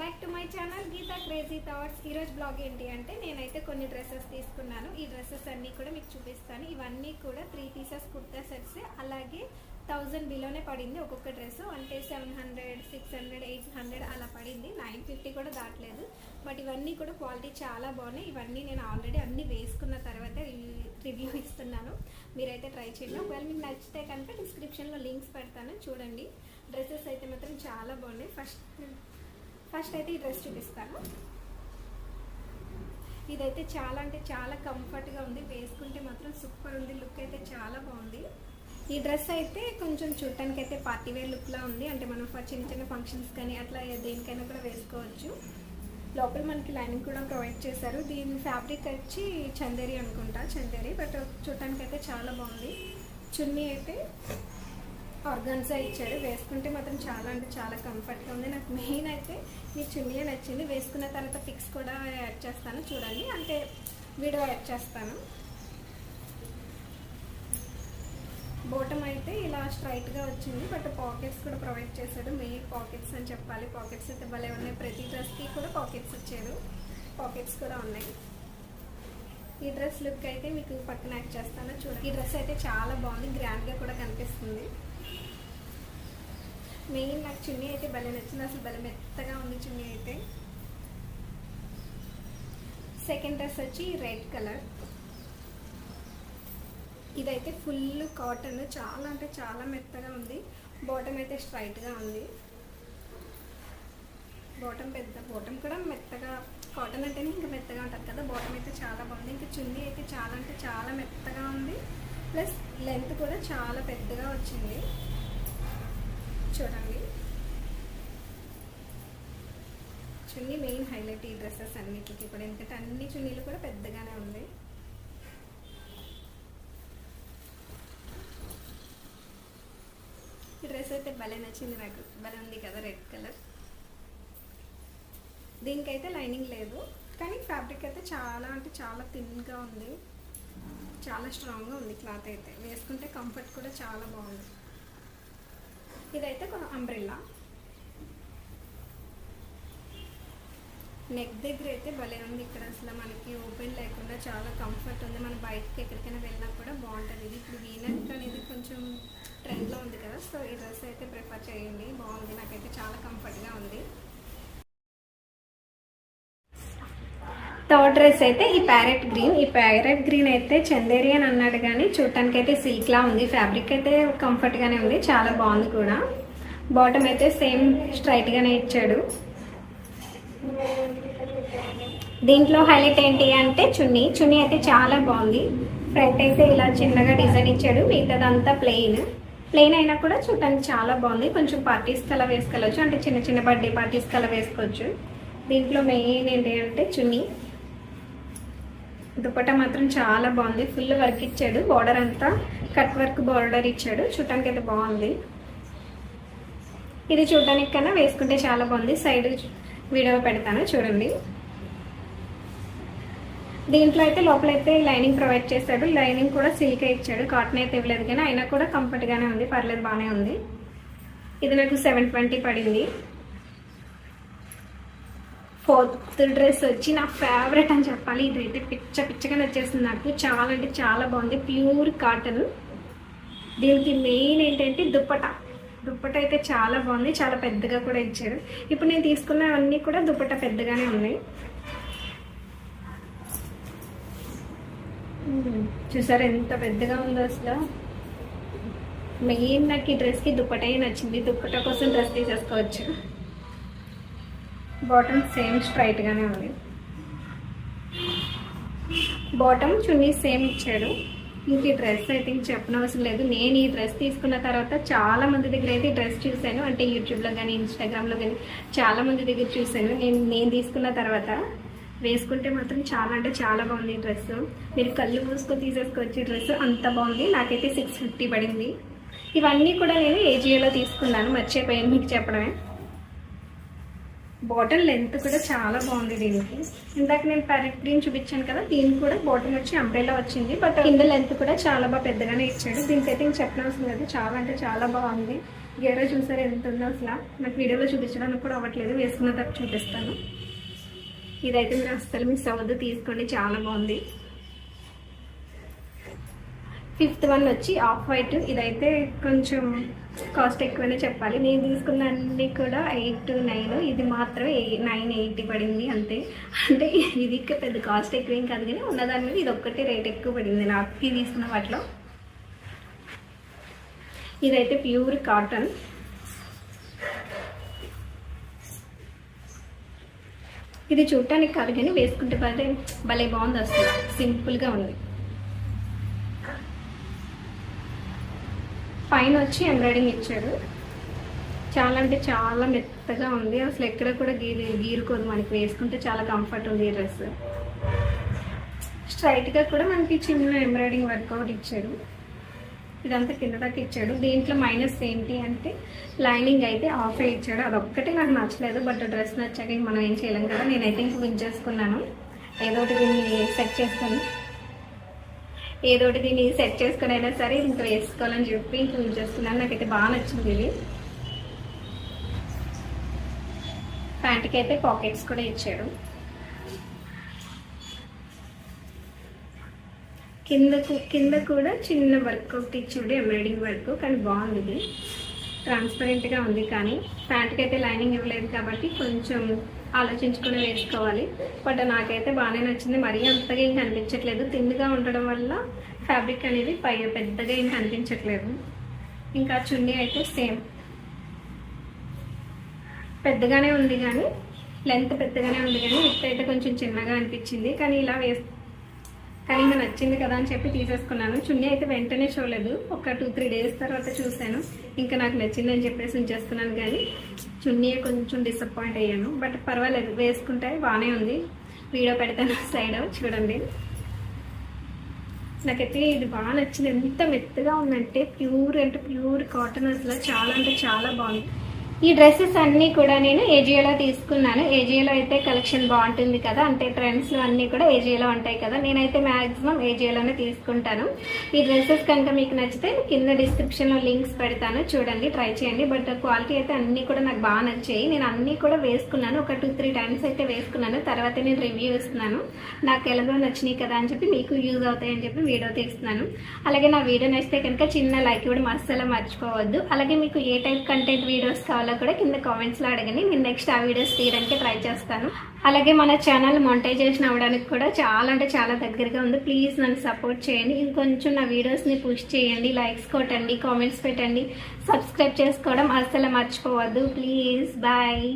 Back to my channel Geetha crazy thoughts. ఈరోజు blog ఏంటి అంటే నేనైతే కొన్ని డ్రెస్సెస్ తీసుకున్నాను. ఈ డ్రెస్సెస్ అన్నీ కూడా మీకు చూపిస్తాను. ఇవన్నీ కూడా 3 పీసెస్ కుర్తా సెట్స్. అలాగే 1000 బిలోనే పడింది ఒక్కొక్క డ్రెస్. అంటే 700, 600, 800 అలా పడింది. 950 కూడా దాటలేదు. బట్ ఇవన్నీ కూడా క్వాలిటీ చాలా బాగున్నాయి. ఇవన్నీ నేను ఆల్రెడీ అన్నీ వేసుకున్న తర్వాత రివ్యూ ఇస్తున్నాను. మీరైతే ట్రై చేయండి. ఒకవేళ మీకు నచ్చితే కనుక డిస్క్రిప్షన్లో లింక్స్ పెడతాను, చూడండి. డ్రెస్సెస్ అయితే మాత్రం చాలా బాగున్నాయి. ఫస్ట్ అయితే ఈ డ్రెస్ చూపిస్తాను. ఇదైతే చాలా అంటే చాలా కంఫర్ట్గా ఉంది. వేసుకుంటే మాత్రం సూపర్ ఉంది. లుక్ అయితే చాలా బాగుంది. ఈ డ్రెస్ అయితే కొంచెం చూడటానికి అయితే పార్టీ వేర్ లుక్లా ఉంది. అంటే మనం చిన్న చిన్న ఫంక్షన్స్ కానీ అట్లా దేనికైనా కూడా వేసుకోవచ్చు. లోపల మనకి లైనింగ్ కూడా ప్రొవైడ్ చేశారు. దీని ఫ్యాబ్రిక్ వచ్చి చందేరి అనుకుంటా, చందేరి. బట్ చూడటానికి అయితే చాలా బాగుంది. చున్నీ అయితే ఆర్గాన్జా ఇచ్చాడు. వేసుకుంటే మాత్రం చాలా అంటే చాలా కంఫర్ట్గా ఉంది. నాకు మెయిన్ అయితే మీ చున్నీయే నచ్చింది. వేసుకున్న తర్వాత పిక్స్ కూడా యాడ్ చేస్తాను, చూడండి. అంటే వీడియో యాడ్ చేస్తాను. బాటమ్ అయితే ఇలా స్ట్రైట్గా వచ్చింది. బట్ పాకెట్స్ కూడా ప్రొవైడ్ చేశాడు. మెయిన్ పాకెట్స్ అని చెప్పాలి. పాకెట్స్ అయితే భలే ఉన్నాయి. ప్రతి డ్రెస్కి కూడా పాకెట్స్ ఇచ్చాడు. పాకెట్స్ కూడా ఉన్నాయి. ఈ డ్రెస్ లుక్ అయితే మీకు పక్కన యాడ్ చేస్తాను, చూడండి. ఈ డ్రెస్ అయితే చాలా బాగుంది. గ్రాండ్గా కూడా కనిపిస్తుంది. మెయిన్ నాకు చున్నీ అయితే భలే నచ్చింది. అసలు భలే మెత్తగా ఉంది చున్నీ అయితే. సెకండ్ డ్రెస్ వచ్చి రెడ్ కలర్. ఇదైతే ఫుల్ కాటన్. చాలా అంటే చాలా మెత్తగా ఉంది. బాటమ్ అయితే స్ట్రైట్గా ఉంది. బాటమ్ కూడా మెత్తగా, కాటన్ అంటేనే ఇంకా మెత్తగా ఉంటుంది కదా. బాటమ్ అయితే చాలా బాగుంది. ఇంకా చున్నీ అయితే చాలా అంటే చాలా మెత్తగా ఉంది. ప్లస్ లెంత్ కూడా చాలా పెద్దగా వచ్చింది, చూడండి. చున్నీ మెయిన్ హైలైట్ ఈ డ్రెస్సెస్ అన్నిటికి ఇప్పుడు. ఎందుకంటే అన్ని చున్నీలు కూడా పెద్దగానే ఉంది. ఈ డ్రెస్ అయితే భలే నచ్చింది నాకు. భలే ఉంది కదా, రెడ్ కలర్. దీనికైతే లైనింగ్ లేదు, కానీ ఫ్యాబ్రిక్ అయితే చాలా అంటే చాలా థిన్గా ఉంది. చాలా స్ట్రాంగ్గా ఉంది క్లాత్ అయితే. వేసుకుంటే కంఫర్ట్ కూడా చాలా బాగుంది. ఇదైతే అంబ్రెల్లా. నెక్ దగ్గర అయితే భలే ఉంది. ఇక్కడ అసలు మనకి ఓపెన్ లేకుండా చాలా కంఫర్ట్ ఉంది. మనం బయటకి ఎక్కడికైనా వెళ్ళినా కూడా బాగుంటుంది. ఇది ఇప్పుడు వీనెక్ అనేది కొంచెం ట్రెండ్లో ఉంది కదా. సో ఈ డ్రెస్ అయితే ప్రిఫర్ చేయండి, బాగుంది. నాకైతే చాలా కంఫర్ట్గా ఉంది. థర్డ్ డ్రెస్ అయితే ఈ ప్యారెట్ గ్రీన్. ఈ ప్యారెట్ గ్రీన్ అయితే చందేరి అని అన్నాడు, కానీ చూడటానికి అయితే సిల్క్లా ఉంది. ఫ్యాబ్రిక్ అయితే కంఫర్ట్గానే ఉంది, చాలా బాగుంది కూడా. బాటమ్ అయితే సేమ్ స్ట్రైట్గానే ఇచ్చాడు. దీంట్లో హైలైట్ ఏంటి అంటే చున్నీ అయితే చాలా బాగుంది. ఫ్రంట్ అయితే ఇలా చిన్నగా డిజైన్ ఇచ్చాడు. మిగతాదంతా ప్లెయిన్ అయినా కూడా చూడటానికి చాలా బాగుంది. కొంచెం పార్టీస్కి అలా వేసుకోవచ్చు. అంటే చిన్న చిన్న బర్త్డే పార్టీస్కి అలా వేసుకోవచ్చు. దీంట్లో మెయిన్ ఏంటి అంటే చున్నీ. దుపట్టా మాత్రం చాలా బాగుంది. ఫుల్ వర్క్ ఇచ్చాడు. బార్డర్ అంతా కట్ వర్క్ బార్డర్ ఇచ్చాడు. చూడటానికి అయితే బాగుంది. ఇది చూడటానికి కన్నా వేసుకుంటే చాలా బాగుంది. సైడ్ వీడియో పెడతాను, చూడండి. దీంట్లో అయితే లోపలైతే లైనింగ్ ప్రొవైడ్ చేశాడు. లైనింగ్ కూడా సిల్కే ఇచ్చాడు. కాటన్ అయితే ఇవ్వలేదు, కానీ అయినా కూడా కంఫర్ట్గానే ఉంది. పర్లేదు, బాగానే ఉంది. ఇది నాకు 720 పడింది. ఫోర్త్ డ్రెస్ వచ్చి నా ఫేవరెట్ అని చెప్పాలి. ఇదైతే పిచ్చగా నచ్చేస్తుంది నాకు. చాలా అంటే చాలా బాగుంది. Pure cotton. దీనికి మెయిన్ ఏంటంటే దుప్పట అయితే చాలా బాగుంది. చాలా పెద్దగా కూడా ఇచ్చాడు. ఇప్పుడు నేను తీసుకున్నవన్నీ కూడా దుప్పట పెద్దగానే ఉన్నాయి. చూసారు ఎంత పెద్దగా ఉందో అసలు. మెయిన్ నాకు ఈ డ్రెస్కి దుప్పటే నచ్చింది. దుప్పట కోసం డ్రెస్ తీసేసుకోవచ్చు. బాటమ్ సేమ్ స్ట్రైట్గానే ఉంది. బాటమ్ చున్నీ సేమ్ ఇచ్చాడు. ఇంక ఈ డ్రెస్ అయితే ఇంక చెప్పనవసరం లేదు. నేను ఈ డ్రెస్ తీసుకున్న తర్వాత చాలా మంది దగ్గర అయితే ఈ డ్రెస్ చూశాను. అంటే యూట్యూబ్లో కానీ ఇన్స్టాగ్రామ్లో కానీ చాలా మంది దగ్గర చూశాను. నేను తీసుకున్న తర్వాత వేసుకుంటే మాత్రం చాలా అంటే చాలా బాగుంది ఈ డ్రెస్. మీరు కళ్ళు మూసుకొని తీసేసుకోవచ్చు. ఈ డ్రెస్ అంత బాగుంది. నాకైతే 650 పడింది. ఇవన్నీ కూడా నేను ఏజియోలో తీసుకున్నాను, మర్చిపోయాను మీకు చెప్పడమే. బాటమ్ లెంత్ కూడా చాలా బాగుంది దీనికి. ఇందాక నేను ప్యారెట్ గ్రీన్ చూపించాను కదా, దీనికి కూడా బాటమ్ వచ్చి అంబ్రెల్లా వచ్చింది. బట్ కింద లెంత్ కూడా చాలా బాగా పెద్దగానే ఇచ్చాడు. దీనికైతే ఇంక చెప్పనవసరం లేదు. చాలా అంటే చాలా బాగుంది. గెర చూసారు ఎంత ఉందో అసలు. నాకు వీడియోలో చూపించడానికి కూడా అవ్వట్లేదు, వేసుకున్న తర్వాత చూపిస్తాను. ఇదైతే మీరు అస్సలు మిస్ అవ్వద్దు, తీసుకోండి, చాలా బాగుంది. 5th వన్ వచ్చి ఆఫ్ వైట్. ఇదైతే కొంచెం కాస్ట్ ఎక్కువనే చెప్పాలి. నేను తీసుకున్న అన్ని కూడా 8 to 9, ఇది మాత్రమే 980 పడింది అంతే. అంటే ఇది పెద్ద కాస్ట్ ఎక్కువ ఏం కాదు, కానీ ఉన్నదాని మీద ఇది ఒక్కటే రేట్ ఎక్కువ పడింది నాకు తీసుకున్న వాటిలో. ఇదైతే ప్యూర్ కాటన్. ఇది చూడటానికి కాదు కానీ వేసుకుంటే భలే బాగుంది, అసలు సింపుల్గా ఉంది. పైన వచ్చి ఎంబ్రాయిడింగ్ ఇచ్చారు. చాలా అంటే చాలా మెత్తగా ఉంది, అసలు ఎక్కడ కూడా గీరుకోదు. మనకి వేసుకుంటే చాలా కంఫర్ట్ ఉంది ఈ డ్రెస్. స్ట్రైట్గా కూడా మనకి చిన్న ఎంబ్రాయిడింగ్ వర్క్ ఒకటి ఇచ్చాడు. ఇదంతా కింద దాకా ఇచ్చాడు. దీంట్లో మైనస్ ఏంటి అంటే లైనింగ్ అయితే ఆఫే ఇచ్చాడు. అదొక్కటే నాకు నచ్చలేదు, బట్ డ్రెస్ నచ్చాక మనం ఏం చేయలేం కదా. నేనైతే ఇంక విన్ చేసుకున్నాను. ఏదోటి దీన్ని సెట్ చేసుకొని అయినా సరే ఇంక వేసుకోవాలని చెప్పి ఇంక విన్ చేసుకున్నాను. నాకైతే బాగా నచ్చింది ఇది. ప్యాంట్కి అయితే పాకెట్స్ కూడా ఇచ్చాడు. కింద కూడా చిన్న వర్క్ ఒకటి ఇచ్చాడు, ఎంబ్రాయిడింగ్ వర్క్, కానీ బాగుంది. ఇది ట్రాన్స్పరెంట్గా ఉంది. కానీ ప్యాంట్కి అయితే లైనింగ్ ఇవ్వలేదు కాబట్టి కొంచెం ఆలోచించుకుని వేసుకోవాలి. బట్ నాకైతే బాగానే నచ్చింది. మరీ అంతగా ఏం కనిపించట్లేదు, తిన్నుగా ఉండడం వల్ల ఫ్యాబ్రిక్ అనేది పెద్దగా ఏం కనిపించట్లేదు. ఇంకా చున్నీ అయితే సేమ్ పెద్దగానే ఉంది, కానీ లెంత్ పెద్దగానే ఉంది, కానీ విత్ అయితే కొంచెం చిన్నగా అనిపించింది. కానీ ఇలా కానీ ఇంకా నచ్చింది కదా అని చెప్పి తీసేసుకున్నాను. చున్నీ అయితే వెంటనే చూడలేదు, ఒక 2-3 days తర్వాత చూశాను. ఇంకా నాకు నచ్చిందని చెప్పేసి ఉంచేస్తున్నాను. కానీ చున్నీ కొంచెం డిసప్పాయింట్ అయ్యాను. బట్ పర్వాలేదు, వేసుకుంటే బాగానే ఉంది. వీడియో పెడతాను సైడ్ చూడండి. నాకైతే ఇది బాగా నచ్చింది. ఎంత మెత్తగా ఉందంటే ప్యూర్ కాటన్, అసలు చాలా అంటే చాలా బాగుంది. ఈ డ్రెస్సెస్ అన్నీ కూడా నేను ఏజియోలో తీసుకున్నాను. ఏజియోలో అయితే కలెక్షన్ బాగుంటుంది కదా, అంటే ట్రెండ్స్లో అన్నీ కూడా ఏజియోలో ఉంటాయి కదా. నేనైతే మ్యాక్సిమం ఏజియోలోనే తీసుకుంటాను. ఈ డ్రెస్సెస్ కనుక మీకు నచ్చితే కింద డిస్క్రిప్షన్లో లింక్స్ పెడతాను, చూడండి, ట్రై చేయండి. బట్ క్వాలిటీ అయితే అన్నీ కూడా నాకు బాగా నచ్చాయి. నేను అన్నీ కూడా వేసుకున్నాను, ఒక 2-3 times అయితే వేసుకున్నాను. తర్వాత నేను రివ్యూ ఇస్తున్నాను. నాకు ఎలాగో నచ్చినాయి కదా అని చెప్పి మీకు యూజ్ అవుతాయని చెప్పి వీడియో తీస్తున్నాను. అలాగే నా వీడియో నచ్చితే కనుక చిన్న లైక్ ఇవ్వడం అస్సలు మర్చిపోవద్దు. అలాగే మీకు ఏ టైప్ కంటెంట్ వీడియోస్ కావాలో కూడా కింద కామెంట్స్లో అడగండి. నేను నెక్స్ట్ ఆ వీడియోస్ తీయడానికి ట్రై చేస్తాను. అలాగే మన ఛానల్ మానిటైజేషన్ అవ్వడానికి కూడా చాలా అంటే చాలా దగ్గరగా ఉంది. ప్లీజ్ నన్ను సపోర్ట్ చేయండి. ఇంకొంచెం నా వీడియోస్ని పుష్ చేయండి, లైక్స్ కొట్టండి, కామెంట్స్ పెట్టండి, సబ్స్క్రైబ్ చేసుకోవడం అస్సలు మర్చిపోవద్దు ప్లీజ్. బాయ్.